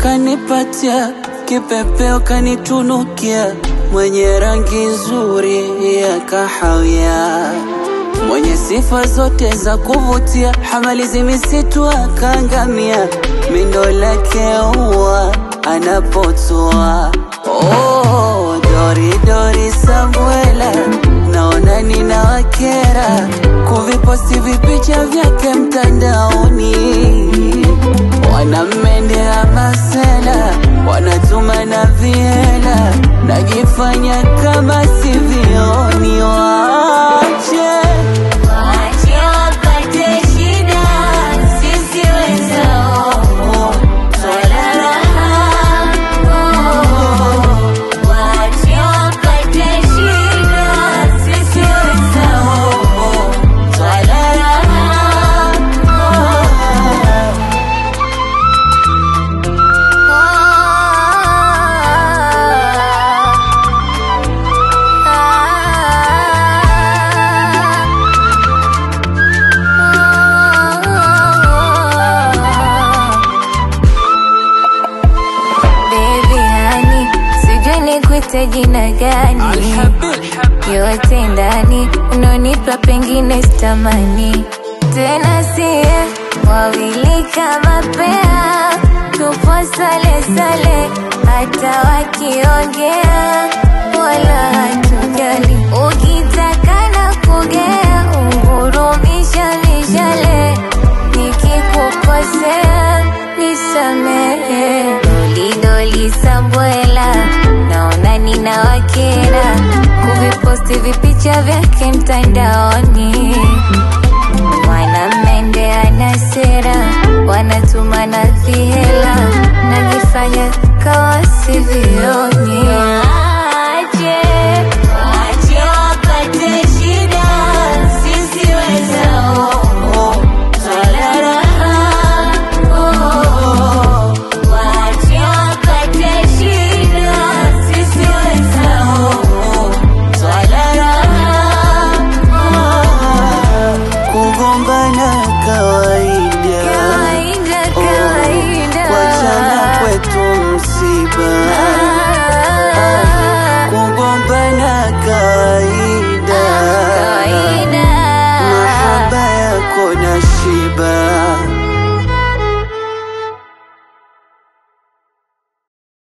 Kanipatia kipepeo kanitunukia, mwenye rangi nzuri ya kahawia, mwenye sifa zote za kuvutia, hamalizi misitu akangamia, mindo lake uwa anapotua. Oh, Dori Dori Sambuela, naona nina wakera kuviposti vipicha vyake mtandaoni. Wanamendea masela, wanatuma na viela, najifanya kama sivioni. Waache wapate shida, sisi wenzao swala raha. Waache wapate shida, sisi wenzao swala raha. Jina gani yote ndani unonipa pengine stamani tena, siye wawili kama pea, tupo sale sale hata wakiongea wala hatujali. Ukitaka na kugea ungurumisha mishale, nikikukosea nisamehe. Doli Doli Sambuela, naona nina wakera kuviposti vipicha vyake mtandaoni. Wanamendea na sera, wanatuma na vihela, najifanya kawa sivioni. Aje